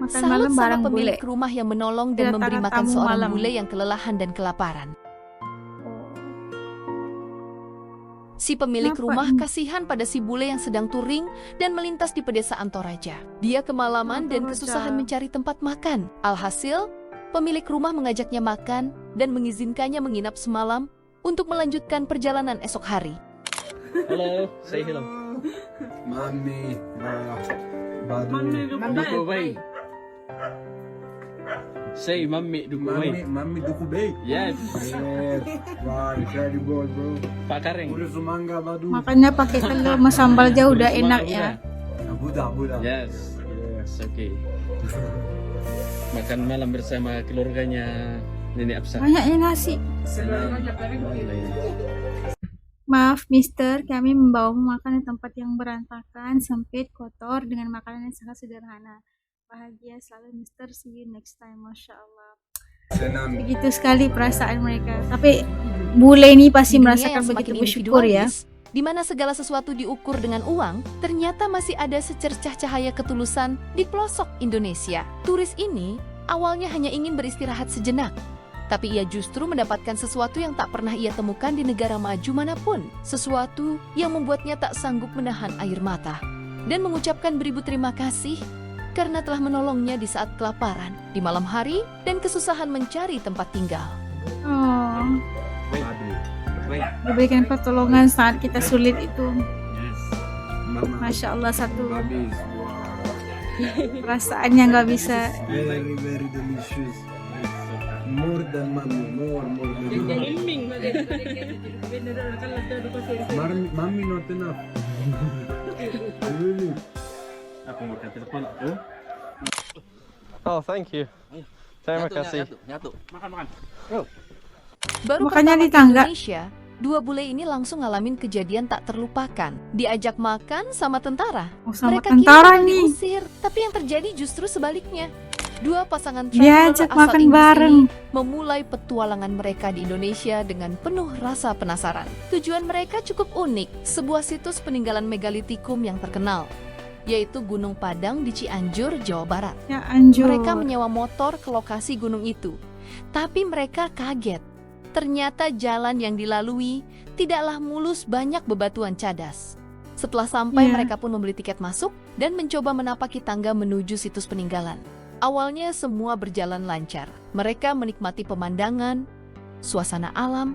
makan Salut malam sama bareng bule. pemilik rumah yang menolong dan memberi Kedatangan makan tamu seorang malam. bule yang kelelahan dan kelaparan. Si pemilik Kenapa rumah ini? kasihan pada si bule yang sedang touring dan melintas di pedesaan Toraja. Dia kemalaman dan Toraja. kesusahan mencari tempat makan. Alhasil, pemilik rumah mengajaknya makan dan mengizinkannya menginap semalam untuk melanjutkan perjalanan esok hari. Hello, say hello. Mami, Badu, Duku bay. Say mami duku bay. Mami Duku Bay. Yes. Yes, wow, incredible bro. Pak Kareng. Udah sumangga Badu. Makannya pakai telur sama sambal aja udah enak ya. Buddha. Yes. Yes, okay. Makan malam bersama keluarganya Nenek Absa. Banyaknya nasi. Maaf, Mister, kami membawamu makan di tempat yang berantakan, sempit, kotor, dengan makanan yang sangat sederhana. Bahagia selalu, Mister. See you next time, Masya Allah. Senam. Begitu sekali perasaan mereka. Tapi bule ini pasti Di dunia merasakan yang begitu semakin bersyukur ya. individualis, di mana segala sesuatu diukur dengan uang, ternyata masih ada secercah cahaya ketulusan di pelosok Indonesia. Turis ini awalnya hanya ingin beristirahat sejenak, tapi ia justru mendapatkan sesuatu yang tak pernah ia temukan di negara maju manapun. Sesuatu yang membuatnya tak sanggup menahan air mata dan mengucapkan beribu terima kasih karena telah menolongnya di saat kelaparan, di malam hari, dan kesusahan mencari tempat tinggal. Oh, Badu. diberikan pertolongan saat kita sulit itu. Yes. Mama. Masya Allah, satu Babis. Wow. perasaannya nggak bisa. Very, very delicious. More than mami. More than mami. Mami not enough. Really? Aku mau ke telepon. Oh, thank you. Terima kasih. Baru Makanya pertama di tangga. ke Indonesia, dua bule ini langsung ngalamin kejadian tak terlupakan. Diajak makan sama tentara. Oh, sama Mereka kira tentara bakal nih. diusir, tapi yang terjadi justru sebaliknya. Dua pasangan Diajak traveler asal makan Inggris bareng. ini memulai petualangan mereka di Indonesia dengan penuh rasa penasaran. Tujuan mereka cukup unik, sebuah situs peninggalan megalitikum yang terkenal, yaitu Gunung Padang di Cianjur, Jawa Barat. Ya anjur. Mereka menyewa motor ke lokasi gunung itu. Tapi mereka kaget. Ternyata jalan yang dilalui tidaklah mulus, banyak bebatuan cadas. Setelah sampai, Iya. mereka pun membeli tiket masuk dan mencoba menapaki tangga menuju situs peninggalan. Awalnya semua berjalan lancar. Mereka menikmati pemandangan, suasana alam,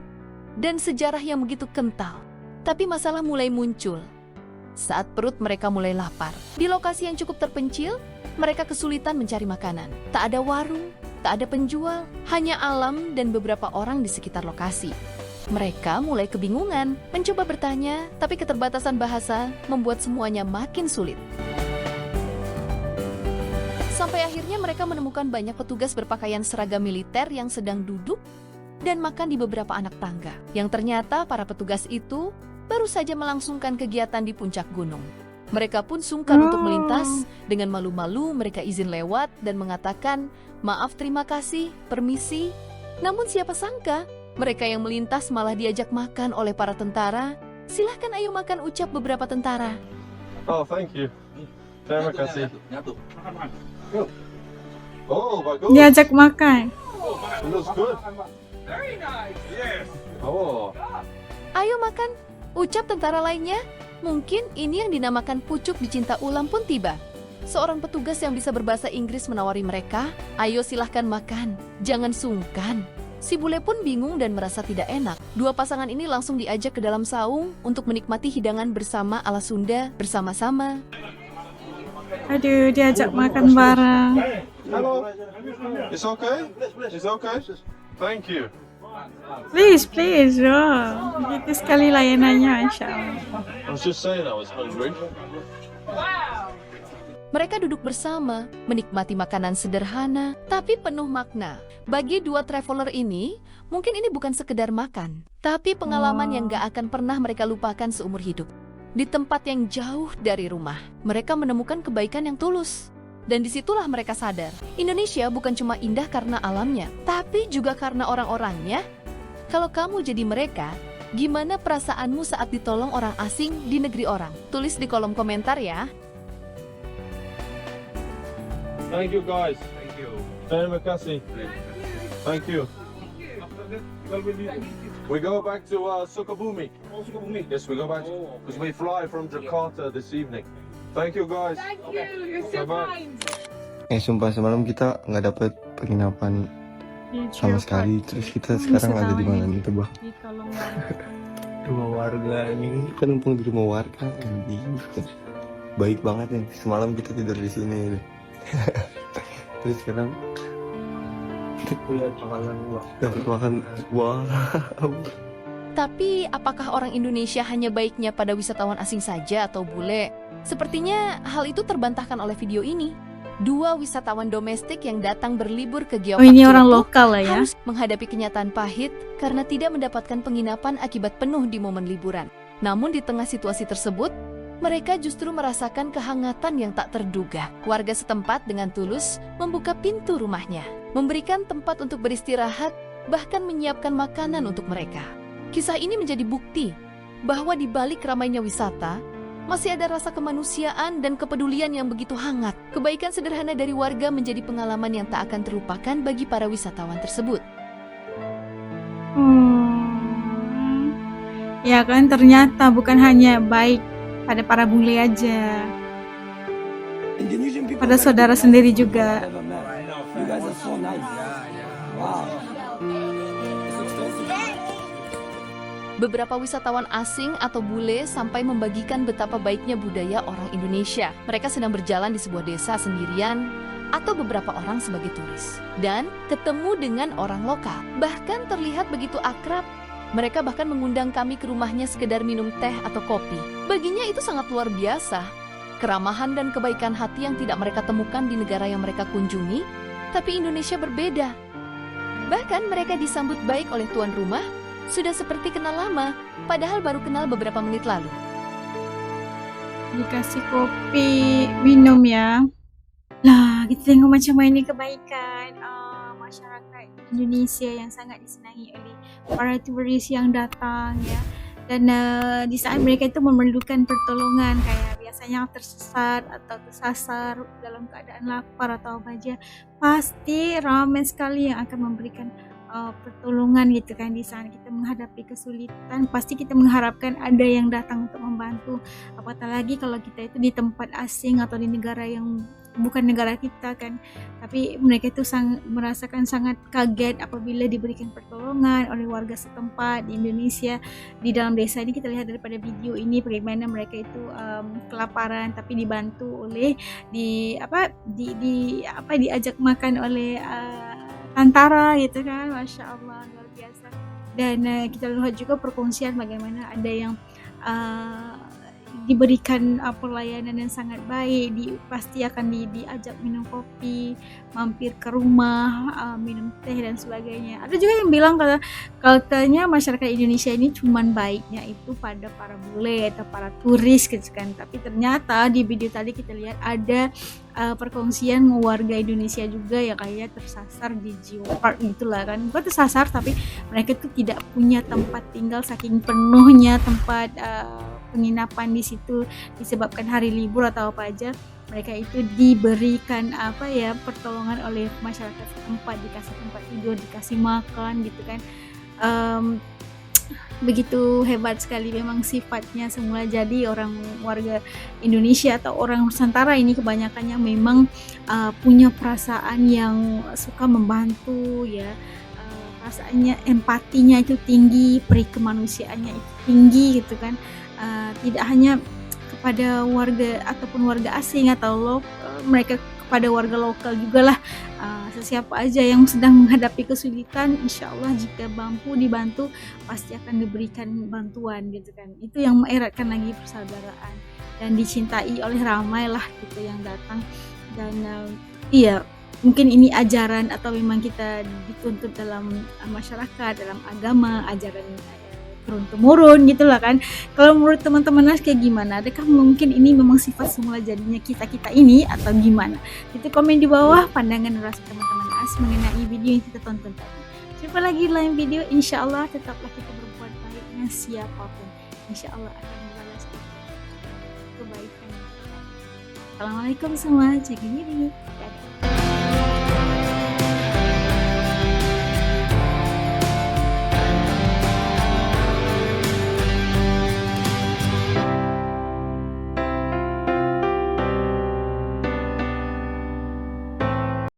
dan sejarah yang begitu kental. Tapi masalah mulai muncul saat perut mereka mulai lapar. Di lokasi yang cukup terpencil, mereka kesulitan mencari makanan. Tak ada warung, tak ada penjual, hanya alam dan beberapa orang di sekitar lokasi. Mereka mulai kebingungan, mencoba bertanya, tapi keterbatasan bahasa membuat semuanya makin sulit. Sampai akhirnya mereka menemukan banyak petugas berpakaian seragam militer yang sedang duduk dan makan di beberapa anak tangga. Yang ternyata para petugas itu baru saja melangsungkan kegiatan di puncak gunung. Mereka pun sungkan untuk melintas. Dengan malu-malu mereka izin lewat dan mengatakan, "Maaf, terima kasih, permisi." Namun siapa sangka, mereka yang melintas malah diajak makan oleh para tentara. "Silahkan ayo makan," ucap beberapa tentara. Oh, thank you. Terima kasih. Oh, bagus. Diajak makan. It looks good. Oh, "Ayo makan," ucap tentara lainnya. Mungkin ini yang dinamakan pucuk dicinta ulam pun tiba. Seorang petugas yang bisa berbahasa Inggris menawari mereka, "Ayo silahkan makan, jangan sungkan." Si bule pun bingung dan merasa tidak enak. Dua pasangan ini langsung diajak ke dalam saung untuk menikmati hidangan bersama ala Sunda bersama-sama. Aduh, diajak makan bareng. hello. It's okay? It's okay? Thank you. Please. Oh, begitu sekali layanannya, Masya Allah. I was just saying I was hungry. Mereka duduk bersama, menikmati makanan sederhana, tapi penuh makna. Bagi dua traveler ini, mungkin ini bukan sekedar makan, tapi pengalaman yang gak akan pernah mereka lupakan seumur hidup. Di tempat yang jauh dari rumah, mereka menemukan kebaikan yang tulus. Dan disitulah mereka sadar, Indonesia bukan cuma indah karena alamnya, tapi juga karena orang-orangnya. Kalau kamu jadi mereka, gimana perasaanmu saat ditolong orang asing di negeri orang? Tulis di kolom komentar ya. Thank you guys. Terima kasih. Thank you. We go back to Sukabumi. Yes, we go back because we fly from Jakarta this evening. Thank you guys. Bye-bye. Sumpah semalam kita nggak dapet penginapan sama sekali. Terus kita sekarang ada di mana nih coba? Di kolong warga. Rumah warga ini kan numpang di rumah warga. Anjing. Baik banget nih. Semalam kita tidur di sini. Terus sekarang dapat makan. Wow. Tapi apakah orang Indonesia hanya baiknya pada wisatawan asing saja atau bule? Sepertinya hal itu terbantahkan oleh video ini. 2 wisatawan domestik yang datang berlibur ke Geopark Oh, ini orang Ciletuh lokal lah ya. harus menghadapi kenyataan pahit karena tidak mendapatkan penginapan akibat penuh di momen liburan. Namun di tengah situasi tersebut, mereka justru merasakan kehangatan yang tak terduga. Warga setempat dengan tulus membuka pintu rumahnya, memberikan tempat untuk beristirahat, bahkan menyiapkan makanan untuk mereka. Kisah ini menjadi bukti bahwa di balik ramainya wisata, masih ada rasa kemanusiaan dan kepedulian yang begitu hangat. Kebaikan sederhana dari warga menjadi pengalaman yang tak akan terlupakan bagi para wisatawan tersebut. Ya kan, ternyata bukan hanya baik pada para bule aja, pada saudara sendiri juga. Beberapa wisatawan asing atau bule sampai membagikan betapa baiknya budaya orang Indonesia. Mereka sedang berjalan di sebuah desa sendirian atau beberapa orang sebagai turis dan ketemu dengan orang lokal. Bahkan terlihat begitu akrab. Mereka bahkan mengundang kami ke rumahnya sekedar minum teh atau kopi. Baginya itu sangat luar biasa. Keramahan dan kebaikan hati yang tidak mereka temukan di negara yang mereka kunjungi, tapi Indonesia berbeda. Bahkan mereka disambut baik oleh tuan rumah, sudah seperti kenal lama, padahal baru kenal beberapa menit lalu. Dikasih kopi, minum ya. Lah, kita tengok macam mana kebaikan masyarakat Indonesia yang sangat disenangi oleh para turis yang datang ya. Dan di saat mereka itu memerlukan pertolongan, kayak biasanya tersesat atau tersasar dalam keadaan lapar atau apa aja, pasti ramai sekali yang akan memberikan pertolongan gitu kan. Di saat kita menghadapi kesulitan, pasti kita mengharapkan ada yang datang untuk membantu. Apatah lagi kalau kita itu di tempat asing atau di negara yang bukan negara kita kan, tapi mereka itu merasakan sangat kaget apabila diberikan pertolongan oleh warga setempat di Indonesia. Di dalam desa ini kita lihat daripada video ini bagaimana mereka itu kelaparan tapi dibantu oleh diajak makan oleh tentara gitu kan. Masya Allah, luar biasa. Dan kita lihat juga perkongsian bagaimana ada yang diberikan pelayanan yang sangat baik, pasti akan diajak minum kopi, mampir ke rumah, minum teh dan sebagainya. Ada juga yang bilang katanya masyarakat Indonesia ini cuman baiknya itu pada para bule atau para turis gitu kan. Tapi ternyata di video tadi kita lihat ada perkongsian warga Indonesia juga yang kayak tersasar di Geopark gitulah kan. Bukan tersasar, tapi mereka tuh tidak punya tempat tinggal saking penuhnya tempat penginapan di situ disebabkan hari libur atau apa aja. Mereka itu diberikan pertolongan oleh masyarakat setempat, dikasih tempat tidur, dikasih makan gitu kan. Begitu hebat sekali memang sifatnya semula. Jadi orang warga Indonesia atau orang Nusantara ini kebanyakannya memang punya perasaan yang suka membantu ya. Perasaannya, empatinya itu tinggi, peri kemanusiaannya itu tinggi gitu kan. Tidak hanya kepada warga ataupun warga asing atau mereka kepada warga lokal juga lah. Sesiapa aja yang sedang menghadapi kesulitan, insya Allah jika mampu dibantu pasti akan diberikan bantuan gitu kan. Itu yang mengeratkan lagi persaudaraan dan dicintai oleh ramai lah gitu yang datang. Dan iya, mungkin ini ajaran atau memang kita dituntut dalam masyarakat, dalam agama, ajaran turun-temurun gitu lah kan. Kalau menurut teman-teman kayak gimana? Adakah mungkin ini memang sifat semula jadinya kita-kita ini atau gimana? Itu komen di bawah pandangan rasa teman-teman mengenai video yang kita tonton tadi. Jumpa lagi di lain video, insya Allah tetaplah kita berbuat baik dengan siapapun. Insya Allah akan membalas kebaikan. Assalamualaikum semua, jaga diri. Dadah.